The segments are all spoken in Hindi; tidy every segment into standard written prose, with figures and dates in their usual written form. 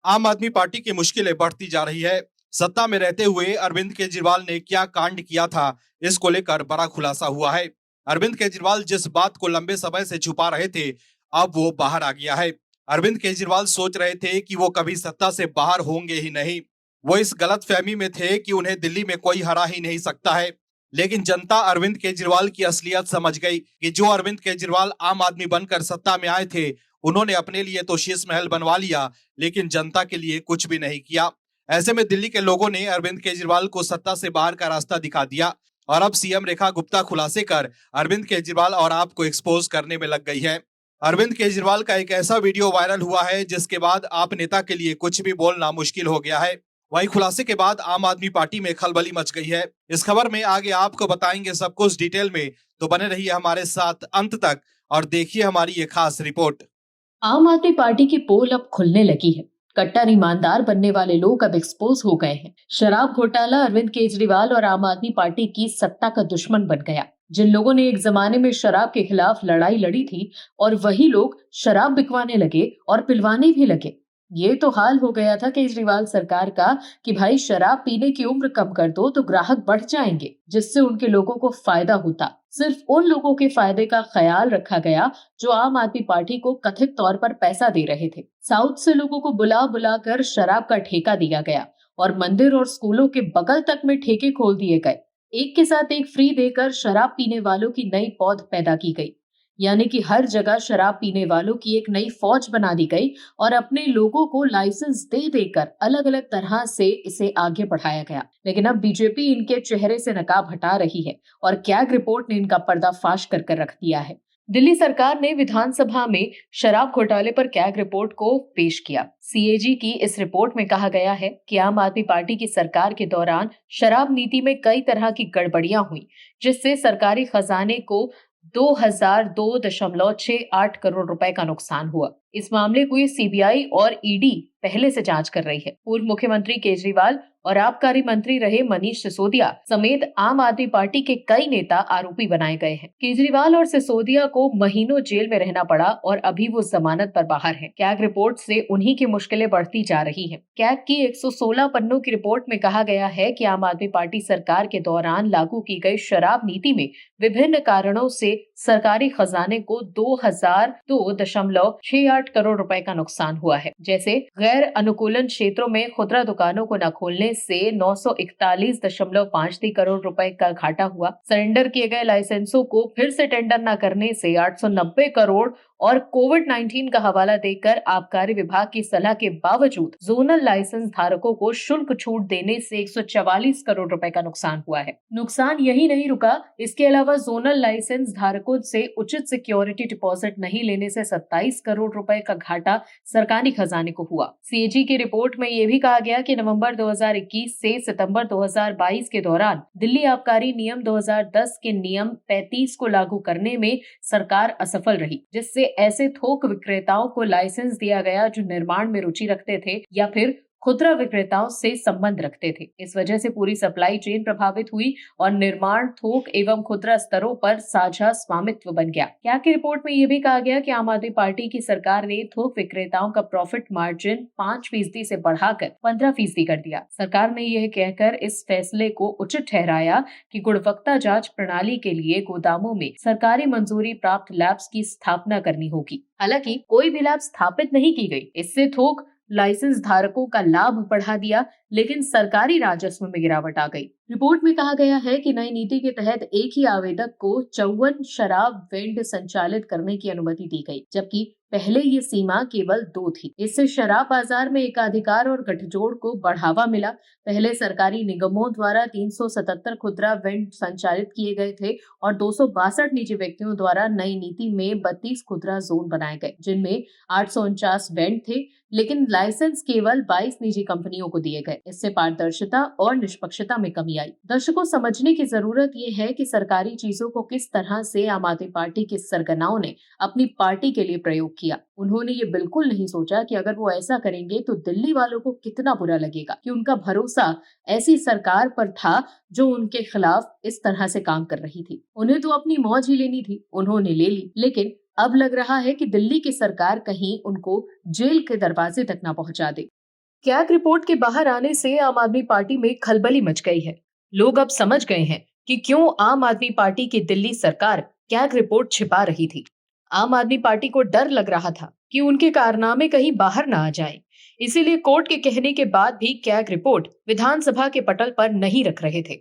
आम आदमी पार्टी की मुश्किलें बढ़ती जा रही है। सत्ता में रहते हुए अरविंद केजरीवाल ने क्या कांड किया था, इसको लेकर बड़ा खुलासा हुआ है। अरविंद केजरीवाल जिस बात को लंबे समय से छुपा रहे थे, अब वो बाहर आ गया है। अरविंद केजरीवाल सोच रहे थे कि वो कभी सत्ता से बाहर होंगे ही नहीं। वो इस गलतफहमी में थे कि उन्हें दिल्ली में कोई हरा ही नहीं सकता है। लेकिन जनता अरविंद केजरीवाल की असलियत समझ गई कि जो अरविंद केजरीवाल आम आदमी बनकर सत्ता में आए थे, उन्होंने अपने लिए तो शीश महल बनवा लिया, लेकिन जनता के लिए कुछ भी नहीं किया। ऐसे में दिल्ली के लोगों ने अरविंद केजरीवाल को सत्ता से बाहर का रास्ता दिखा दिया और अब सीएम रेखा गुप्ता खुलासे कर अरविंद केजरीवाल और आप को एक्सपोज करने में लग गई है। अरविंद केजरीवाल का एक ऐसा वीडियो वायरल हुआ है जिसके बाद आप नेता के लिए कुछ भी बोलना मुश्किल हो गया है। वही खुलासे के बाद आम आदमी पार्टी में खलबली मच गई है। इस खबर में आगे आपको बताएंगे सब कुछ डिटेल में, तो बने रहिए हमारे साथ अंत तक और देखिए हमारी ये खास रिपोर्ट। आम आदमी पार्टी की पोल अब खुलने लगी है। कट्टर ईमानदार बनने वाले लोग अब एक्सपोज हो गए हैं। शराब घोटाला अरविंद केजरीवाल और आम आदमी पार्टी की सत्ता का दुश्मन बन गया। जिन लोगों ने एक जमाने में शराब के खिलाफ लड़ाई लड़ी थी और वही लोग शराब बिकवाने लगे और पिलवाने भी लगे। ये तो हाल हो गया था केजरीवाल सरकार का कि भाई शराब पीने की उम्र कम कर दो तो ग्राहक बढ़ जाएंगे, जिससे उनके लोगों को फायदा होता। सिर्फ उन लोगों के फायदे का ख्याल रखा गया जो आम आदमी पार्टी को कथित तौर पर पैसा दे रहे थे। साउथ से लोगों को बुला बुला कर शराब का ठेका दिया गया और मंदिर और स्कूलों के बगल तक में ठेके खोल दिए गए। एक के साथ एक फ्री देकर शराब पीने वालों की नई पौध पैदा की गई। यानी कि हर जगह शराब पीने वालों की एक नई फौज बना दी गई और अपने लोगों को लाइसेंस दे देकर अलग अलग तरह से इसे आगे बढ़ाया गया। लेकिन अब बीजेपी इनके चेहरे से नकाब हटा रही है और कैग रिपोर्ट ने इनका पर्दाफाश कर रख दिया है। दिल्ली सरकार ने विधानसभा में शराब घोटाले पर कैग रिपोर्ट को पेश किया। सीएजी की इस रिपोर्ट में कहा गया है कि आम आदमी पार्टी की सरकार के दौरान शराब नीति में कई तरह की गड़बड़ियां हुई, जिससे सरकारी खजाने को 2002.68 करोड़ रुपए का नुकसान हुआ। इस मामले को सीबीआई और ईडी पहले से जांच कर रही है। पूर्व मुख्यमंत्री केजरीवाल और आबकारी मंत्री रहे मनीष सिसोदिया समेत आम आदमी पार्टी के कई नेता आरोपी बनाए गए हैं। केजरीवाल और सिसोदिया को महीनों जेल में रहना पड़ा और अभी वो जमानत पर बाहर हैं। कैग रिपोर्ट से उन्हीं की मुश्किलें बढ़ती जा रही हैं। कैग की 116 पन्नों की रिपोर्ट में कहा गया है कि आम आदमी पार्टी सरकार के दौरान लागू की गई शराब नीति में विभिन्न कारणों से सरकारी खजाने को 2002.68 करोड़ रुपए का नुकसान हुआ है। जैसे गैर अनुकूलन क्षेत्रों में खुदरा दुकानों को न खोलने से 941.53 करोड़ रुपए का घाटा हुआ। सरेंडर किए गए लाइसेंसों को फिर से टेंडर न करने से 890 करोड़ और कोविड-19 का हवाला देकर आबकारी विभाग की सलाह के बावजूद जोनल लाइसेंस धारकों को शुल्क छूट देने से 144 करोड़ रुपए का नुकसान हुआ है। नुकसान यही नहीं रुका, इसके अलावा जोनल लाइसेंस धारकों से उचित सिक्योरिटी डिपॉजिट नहीं लेने से 27 करोड़ रुपए का घाटा सरकारी खजाने को हुआ। सीएजी की रिपोर्ट में यह भी कहा गया कि नवंबर 2021 से सितंबर 2022 के दौरान दिल्ली आबकारी नियम 2010 के नियम 35 को लागू करने में सरकार असफल रही, जिससे ऐसे थोक विक्रेताओं को लाइसेंस दिया गया जो निर्माण में रुचि रखते थे या फिर खुदरा विक्रेताओं से संबंध रखते थे। इस वजह से पूरी सप्लाई चेन प्रभावित हुई और निर्माण, थोक एवं खुदरा स्तरों पर साझा स्वामित्व बन गया। क्या की रिपोर्ट में यह भी कहा गया कि आम आदमी पार्टी की सरकार ने थोक विक्रेताओं का प्रॉफिट मार्जिन 5% से बढ़ाकर 15% कर दिया। सरकार ने यह कहकर इस फैसले को उचित ठहराया कि गुणवत्ता जांच प्रणाली के लिए गोदामों में सरकारी मंजूरी प्राप्त लैब्स की स्थापना करनी होगी। हालांकि कोई भी लैब स्थापित नहीं की गई। इससे थोक लाइसेंस धारकों का लाभ बढ़ा दिया, लेकिन सरकारी राजस्व में गिरावट आ गई। रिपोर्ट में कहा गया है कि नई नीति के तहत एक ही आवेदक को 54 शराब वेंड संचालित करने की अनुमति दी गई, जबकि पहले ये सीमा केवल 2 थी। इससे शराब बाजार में एकाधिकार और गठजोड़ को बढ़ावा मिला। पहले सरकारी निगमों द्वारा 377 खुदरा वेंड संचालित किए गए थे और 262 निजी व्यक्तियों द्वारा नई नीति में 32 खुदरा जोन बनाए गए, जिनमें 849 वेंड थे, लेकिन लाइसेंस केवल 22 निजी कंपनियों को दिए गए। इससे पारदर्शिता और निष्पक्षता में कमी आई। दर्शकों, समझने की जरूरत ये है कि सरकारी चीजों को किस तरह से आम आदमी पार्टी के सरगनाओं ने अपनी पार्टी के लिए प्रयोग किया। उन्होंने ये बिल्कुल नहीं सोचा कि अगर वो ऐसा करेंगे तो दिल्ली वालों को कितना बुरा लगेगा कि उनका भरोसा ऐसी सरकार पर था जो उनके खिलाफ इस तरह से काम कर रही थी। उन्हें तो अपनी मौज ही लेनी थी, उन्होंने ले ली, लेकिन अब लग रहा है कि दिल्ली की सरकार कहीं उनको जेल के दरवाजे तक ना पहुंचा दे। कैग रिपोर्ट के बाहर आने से आम आदमी पार्टी में खलबली मच गई है। लोग अब समझ गए हैं कि क्यों आम आदमी पार्टी की दिल्ली सरकार कैग रिपोर्ट छिपा रही थी। आम आदमी पार्टी को डर लग रहा था कि उनके कारनामे कहीं बाहर ना आ जाएं। इसीलिए कोर्ट के कहने के बाद भी कैग रिपोर्ट विधानसभा के पटल पर नहीं रख रहे थे।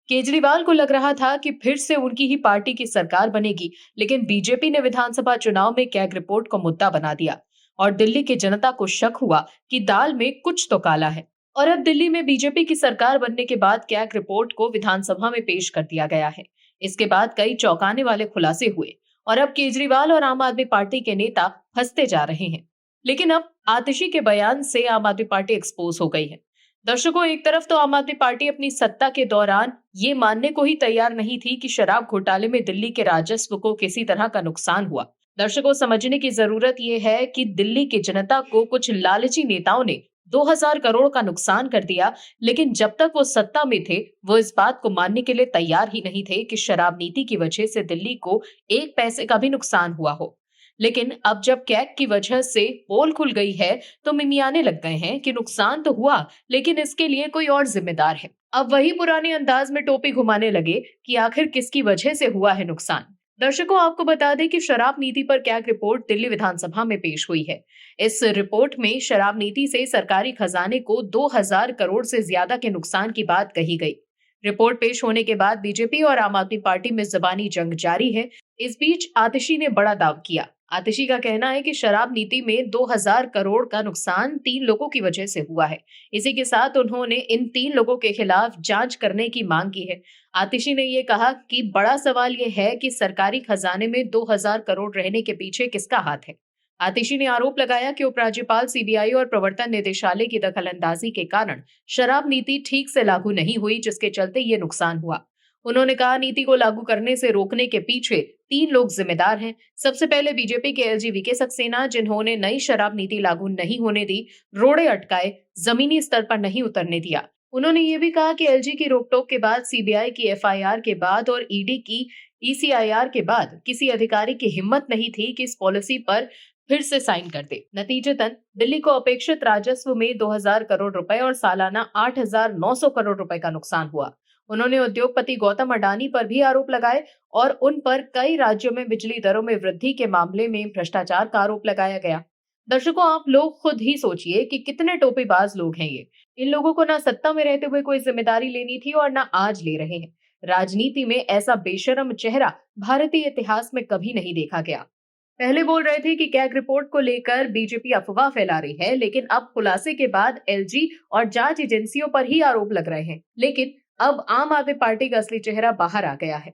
केजरीवाल को लग रहा था कि फिर से उनकी ही पार्टी की सरकार बनेगी, लेकिन बीजेपी ने विधानसभा चुनाव में कैग रिपोर्ट को मुद्दा बना दिया और दिल्ली की जनता को शक हुआ कि दाल में कुछ तो काला है। और अब दिल्ली में बीजेपी की सरकार बनने के बाद कैग रिपोर्ट को विधानसभा में पेश कर दिया गया है। इसके बाद कई चौंकाने वाले खुलासे हुए और अब केजरीवाल और आम आदमी पार्टी के नेता फंसते जा रहे हैं। लेकिन अब आतिशी के बयान से आम आदमी पार्टी एक्सपोज हो गई है। दर्शकों, एक तरफ तो आम आदमी पार्टी अपनी सत्ता के दौरान ये मानने को ही तैयार नहीं थी कि शराब घोटाले में दिल्ली के राजस्व को किसी तरह का नुकसान हुआ। दर्शकों, समझने की जरूरत ये है कि दिल्ली की जनता को कुछ लालची नेताओं ने 2000 करोड़ का नुकसान कर दिया, लेकिन जब तक वो सत्ता में थे वो इस बात को मानने के लिए तैयार ही नहीं थे कि शराब नीति की वजह से दिल्ली को एक पैसे का भी नुकसान हुआ हो। लेकिन अब जब कैग की वजह से पोल खुल गई है तो मिमियाने लग गए हैं कि नुकसान तो हुआ, लेकिन इसके लिए कोई और जिम्मेदार है। अब वही पुराने अंदाज में टोपी घुमाने लगे कि आखिर किसकी वजह से हुआ है नुकसान। दर्शकों, आपको बता दें कि शराब नीति पर कैग रिपोर्ट दिल्ली विधानसभा में पेश हुई है। इस रिपोर्ट में शराब नीति से सरकारी खजाने को 2000 करोड़ से ज्यादा के नुकसान की बात कही गई। रिपोर्ट पेश होने के बाद बीजेपी और आम आदमी पार्टी में जबानी जंग जारी है। इस बीच आतिशी ने बड़ा दाव किया। आतिशी का कहना है कि शराब नीति में 2000 करोड़ का नुकसान 3 लोगों की वजह से हुआ है। इसी के साथ उन्होंने इन 3 लोगों के खिलाफ जांच करने की मांग की है। आतिशी ने ये कहा कि बड़ा सवाल ये है कि सरकारी खजाने में 2000 करोड़ रहने के पीछे किसका हाथ है। आतिशी ने आरोप लगाया कि उपराज्यपाल, सीबीआई और प्रवर्तन निदेशालय की दखलंदाजी के कारण शराब नीति ठीक से लागू नहीं हुई, जिसके चलते ये नुकसान हुआ। उन्होंने कहा, नीति को लागू करने से रोकने के पीछे 3 लोग जिम्मेदार हैं। सबसे पहले बीजेपी के एलजी वीके सक्सेना, जिन्होंने नई शराब नीति लागू नहीं होने दी, रोड़े अटकाए, जमीनी स्तर पर नहीं उतरने दिया। उन्होंने ये भी कहा कि एलजी की रोकटोक के बाद, सीबीआई की एफआईआर के बाद और ईडी की ईसीआईआर के बाद किसी अधिकारी की हिम्मत नहीं थी कि इस पॉलिसी पर फिर से साइन कर दे। नतीजतन दिल्ली को अपेक्षित राजस्व में 2000 करोड़ रुपए और सालाना 8900 करोड़ रुपए का नुकसान हुआ। उन्होंने उद्योगपति गौतम अडानी पर भी आरोप लगाए और उन पर कई राज्यों में बिजली दरों में वृद्धि के मामले में भ्रष्टाचार का आरोप लगाया गया। दर्शकों, आप लोग खुद ही सोचिए कि कितने टोपीबाज लोग हैं ये। इन लोगों को ना सत्ता में रहते हुए कोई जिम्मेदारी लेनी थी और ना आज ले रहे हैं। राजनीति में ऐसा बेशरम चेहरा भारतीय इतिहास में कभी नहीं देखा गया। पहले बोल रहे थे कि कैग रिपोर्ट को लेकर बीजेपी अफवाह फैला रही है, लेकिन अब खुलासे के बाद एलजी और जांच एजेंसियों पर ही आरोप लग रहे हैं। लेकिन अब आम आदमी पार्टी का असली चेहरा बाहर आ गया है।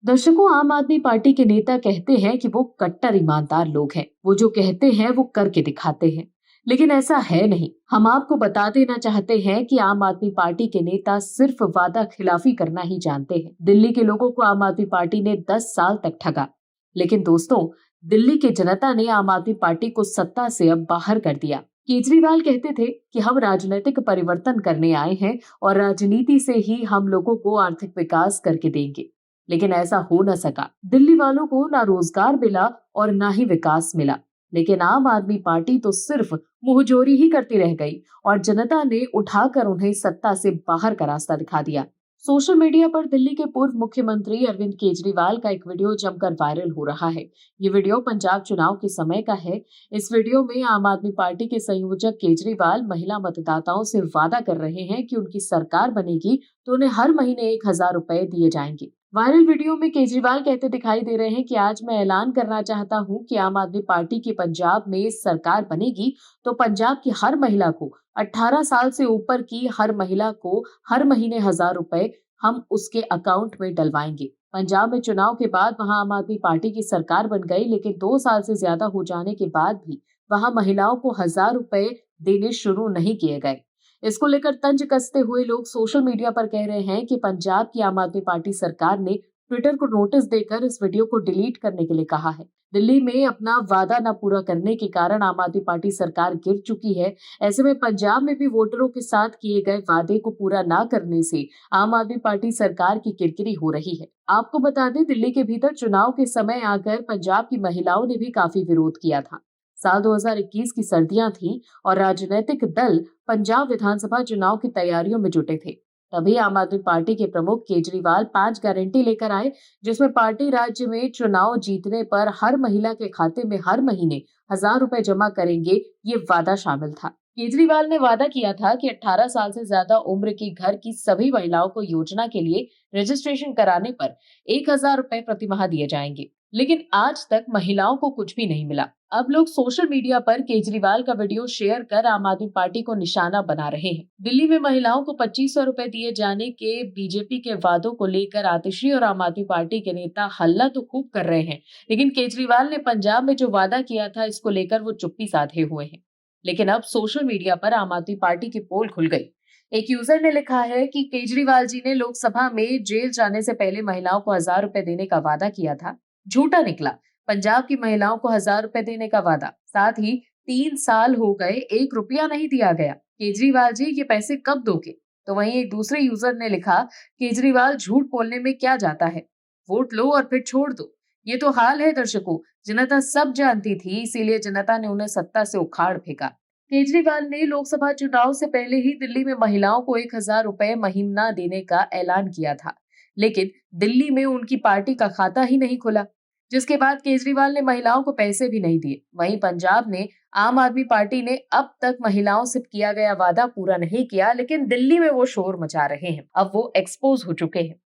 दर्शकों, आम आदमी पार्टी के नेता कहते हैं कि वो कट्टर ईमानदार लोग हैं। वो जो कहते हैं वो करके दिखाते हैं, लेकिन ऐसा है नहीं। हम आपको बता देना चाहते हैं कि आम आदमी पार्टी के नेता सिर्फ वादा खिलाफी करना ही जानते हैं। दिल्ली के लोगों को आम आदमी पार्टी ने 10 साल तक ठगा, लेकिन दोस्तों, दिल्ली की जनता ने आम आदमी पार्टी को सत्ता से अब बाहर कर दिया। केजरीवाल कहते थे कि हम राजनीतिक परिवर्तन करने आए हैं और राजनीति से ही हम लोगों को आर्थिक विकास करके देंगे, लेकिन ऐसा हो न सका। दिल्ली वालों को ना रोजगार मिला और ना ही विकास मिला, लेकिन आम आदमी पार्टी तो सिर्फ मुंहजोरी ही करती रह गई और जनता ने उठाकर उन्हें सत्ता से बाहर का रास्ता दिखा दिया। सोशल मीडिया पर दिल्ली के पूर्व मुख्यमंत्री अरविंद केजरीवाल का एक वीडियो जमकर वायरल हो रहा है। ये वीडियो पंजाब चुनाव के समय का है। इस वीडियो में आम आदमी पार्टी के संयोजक केजरीवाल महिला मतदाताओं से वादा कर रहे हैं कि उनकी सरकार बनेगी तो उन्हें हर महीने 1000 रुपए दिए जाएंगे। वायरल वीडियो में केजरीवाल कहते दिखाई दे रहे हैं कि आज मैं ऐलान करना चाहता हूं कि आम आदमी पार्टी की पंजाब में सरकार बनेगी तो पंजाब की हर महिला को, 18 साल से ऊपर की हर महिला को हर महीने 1000 रुपए हम उसके अकाउंट में डलवाएंगे। पंजाब में चुनाव के बाद वहां आम आदमी पार्टी की सरकार बन गई, लेकिन 2 साल से ज्यादा हो जाने के बाद भी वहां महिलाओं को 1000 रुपए देने शुरू नहीं किए गए। इसको लेकर तंज कसते हुए लोग सोशल मीडिया पर कह रहे हैं कि पंजाब की आम आदमी पार्टी सरकार ने ट्विटर को नोटिस देकर इस वीडियो को डिलीट करने के लिए कहा है। दिल्ली में अपना वादा न पूरा करने के कारण आम आदमी पार्टी सरकार गिर चुकी है। ऐसे में पंजाब में भी वोटरों के साथ किए गए वादे को पूरा न करने से आम आदमी पार्टी सरकार की किरकिरी हो रही है। आपको बता दें, दिल्ली के भीतर चुनाव के समय आकर पंजाब की महिलाओं ने भी काफी विरोध किया था। साल 2021 की सर्दियां थीं और राजनीतिक दल पंजाब विधानसभा चुनाव की तैयारियों में जुटे थे। तभी आम आदमी पार्टी के प्रमुख केजरीवाल 5 गारंटी लेकर आए, जिसमें पार्टी राज्य में चुनाव जीतने पर हर महिला के खाते में हर महीने 1,000 रुपए जमा करेंगे, ये वादा शामिल था। केजरीवाल ने वादा किया था कि 18 साल से ज्यादा उम्र की घर की सभी महिलाओं को योजना के लिए रजिस्ट्रेशन कराने पर 1,000 रुपए प्रति माह दिए जाएंगे, लेकिन आज तक महिलाओं को कुछ भी नहीं मिला। अब लोग सोशल मीडिया पर केजरीवाल का वीडियो शेयर कर आम आदमी पार्टी को निशाना बना रहे हैं। दिल्ली में महिलाओं को 2,500 रुपए दिए जाने के बीजेपी के वादों को लेकर आतिशी और आम आदमी पार्टी के नेता हल्ला तो खूब कर रहे हैं, लेकिन केजरीवाल ने पंजाब में जो वादा किया था इसको लेकर वो चुप्पी साधे हुए हैं। लेकिन अब सोशल मीडिया पर आम आदमी पार्टी की पोल खुल गई। एक यूजर ने लिखा है कि केजरीवाल जी ने लोकसभा में जेल जाने से पहले महिलाओं को 1,000 रुपए देने का वादा किया था, झूठा निकला। पंजाब की महिलाओं को 1,000 रुपए देने का वादा, साथ ही 3 साल हो गए 1 रुपया नहीं दिया गया। केजरीवाल जी ये पैसे कब दोगे? तो वहीं एक दूसरे यूजर ने लिखा, केजरीवाल झूठ बोलने में क्या जाता है, वोट लो और फिर छोड़ दो। ये तो हाल है दर्शकों, जनता सब जानती थी, इसीलिए जनता ने उन्हें सत्ता से उखाड़ फेंका। केजरीवाल ने लोकसभा चुनाव से पहले ही दिल्ली में महिलाओं को 1,000 रुपए महीना देने का ऐलान किया था, लेकिन दिल्ली में उनकी पार्टी का खाता ही नहीं खुला, जिसके बाद केजरीवाल ने महिलाओं को पैसे भी नहीं दिए। वहीं पंजाब ने आम आदमी पार्टी ने अब तक महिलाओं से किया गया वादा पूरा नहीं किया, लेकिन दिल्ली में वो शोर मचा रहे हैं। अब वो एक्सपोज हो चुके हैं।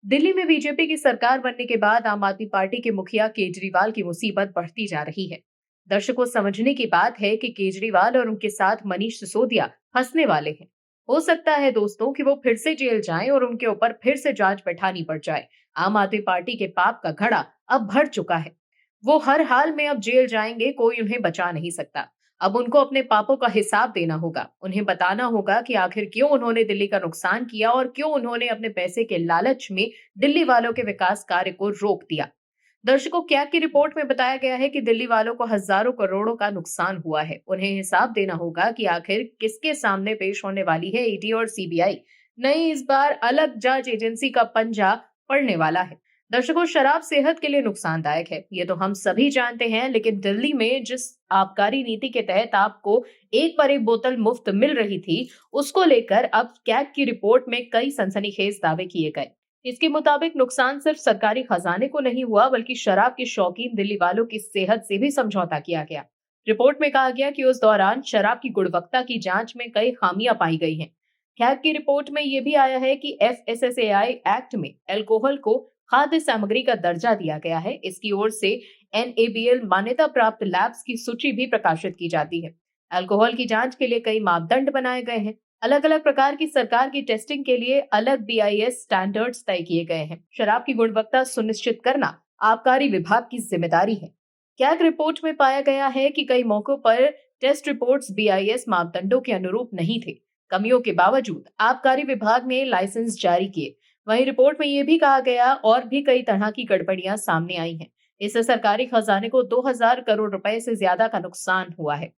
दिल्ली में बीजेपी की सरकार बनने के बाद आम आदमी पार्टी के मुखिया केजरीवाल की मुसीबत बढ़ती जा रही है। दर्शकों, समझने की बात है कि केजरीवाल और उनके साथ मनीष सिसोदिया फंसने वाले हैं। हो सकता है दोस्तों कि वो फिर से जेल जाएं और उनके ऊपर फिर से जांच बैठानी पड़ जाए। आम आदमी पार्टी के पाप का घड़ा अब भर चुका है। वो हर हाल में अब जेल जाएंगे, कोई उन्हें बचा नहीं सकता। अब उनको अपने पापों का हिसाब देना होगा। उन्हें बताना होगा कि आखिर क्यों उन्होंने दिल्ली का नुकसान किया और क्यों उन्होंने अपने पैसे के लालच में दिल्ली वालों के विकास कार्य को रोक दिया। दर्शकों, कैग की रिपोर्ट में बताया गया है कि दिल्ली वालों को हजारों करोड़ों का नुकसान हुआ है। उन्हें हिसाब देना होगा कि आखिर किसके सामने पेश होने वाली है ईडी और सीबीआई। नहीं, इस बार अलग जांच एजेंसी का पंजा पड़ने वाला है। दर्शकों, शराब सेहत के लिए नुकसानदायक है, ये तो हम सभी जानते हैं, लेकिन दिल्ली में जिस आबकारी नीति के तहत आपको एक पर एक बोतल मुफ्त मिल रही थी, उसको लेकर अब कैग की रिपोर्ट में कई सनसनीखेज दावे किए गए। इसके मुताबिक नुकसान सिर्फ सरकारी खजाने को नहीं हुआ, बल्कि शराब के शौकीन दिल्ली वालों की सेहत से भी समझौता किया गया। रिपोर्ट में कहा गया कि उस दौरान शराब की गुणवत्ता की जांच में कई खामियां पाई गई हैं। कैग की रिपोर्ट में यह भी आया है कि FSSAI एक्ट में अल्कोहल को खाद्य सामग्री का दर्जा दिया गया है। इसकी ओर से NABL मान्यता प्राप्त लैब्स की सूची भी प्रकाशित की जाती है। अल्कोहल की जांच के लिए कई मापदंड बनाए गए हैं। अलग अलग प्रकार की सरकार की टेस्टिंग के लिए अलग BIS स्टैंडर्ड्स तय किए गए हैं। शराब की गुणवत्ता सुनिश्चित करना आबकारी विभाग की जिम्मेदारी है। कैग रिपोर्ट में पाया गया है कि कई मौकों पर टेस्ट रिपोर्ट्स BIS मापदंडों के अनुरूप नहीं थे। कमियों के बावजूद आबकारी विभाग ने लाइसेंस जारी किए। वहीं रिपोर्ट में यह भी कहा गया और भी कई तरह की गड़बड़ियां सामने आई हैं। इससे सरकारी खजाने को 2,000 करोड़ रुपए से ज्यादा का नुकसान हुआ है।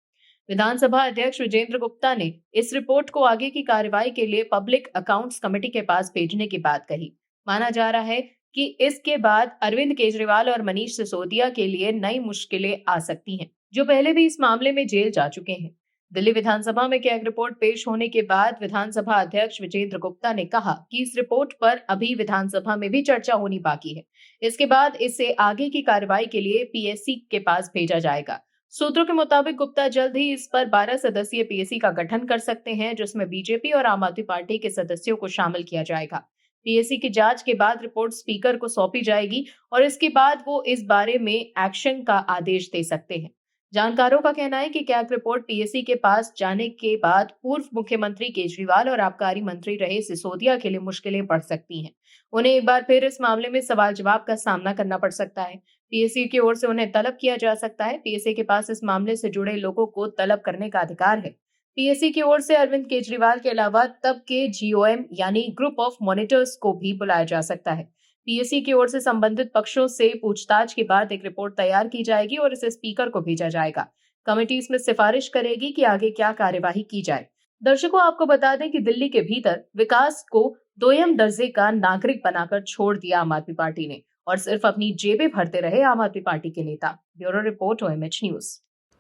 विधानसभा अध्यक्ष विजेंद्र गुप्ता ने इस रिपोर्ट को आगे की कार्रवाई के लिए पब्लिक अकाउंट्स कमेटी के पास भेजने की बात कही। माना जा रहा है कि इसके बाद अरविंद केजरीवाल और मनीष सिसोदिया के लिए नई मुश्किलें आ सकती हैं, जो पहले भी इस मामले में जेल जा चुके हैं। दिल्ली विधानसभा में कैग रिपोर्ट पेश होने के बाद विधानसभा अध्यक्ष विजेंद्र गुप्ता ने कहा कि इस रिपोर्ट पर अभी विधानसभा में भी चर्चा होनी बाकी है। इसके बाद इसे आगे की कार्रवाई के लिए PSC के पास भेजा जाएगा। सूत्रों के मुताबिक गुप्ता जल्द ही इस पर 12 सदस्यीय PSC का गठन कर सकते हैं, जिसमें बीजेपी और आम आदमी पार्टी के सदस्यों को शामिल किया जाएगा। PSC की जांच के बाद रिपोर्ट स्पीकर को सौंपी जाएगी और इसके बाद वो इस बारे में एक्शन का आदेश दे सकते हैं। जानकारों का कहना है कि कैग रिपोर्ट PSC के पास जाने के बाद पूर्व मुख्यमंत्री केजरीवाल और आबकारी मंत्री रहे सिसोदिया के लिए मुश्किलें बढ़ सकती हैं। उन्हें एक बार फिर इस मामले में सवाल जवाब का सामना करना पड़ सकता है। PSC की ओर से उन्हें तलब किया जा सकता है। PSC के पास इस मामले से जुड़े लोगों को तलब करने का अधिकार है। PSC की ओर से अरविंद केजरीवाल के अलावा तब के GOM यानी ग्रुप ऑफ मॉनिटर्स को भी बुलाया जा सकता है। PSC की ओर से संबंधित पक्षों से पूछताछ के बाद एक रिपोर्ट तैयार की जाएगी और इसे स्पीकर को भेजा जाएगा। कमेटी इसमें सिफारिश करेगी कि आगे क्या कार्यवाही की जाए। दर्शकों, आपको बता दें कि दिल्ली के भीतर विकास को दोयम दर्जे का नागरिक बनाकर छोड़ दिया आम आदमी पार्टी ने और सिर्फ अपनी जेबें भरते रहे आम आदमी पार्टी के नेता। Bureau report OMH news.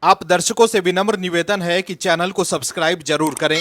आप दर्शकों से विनम्र निवेदन है कि चैनल को सब्सक्राइब जरूर करें।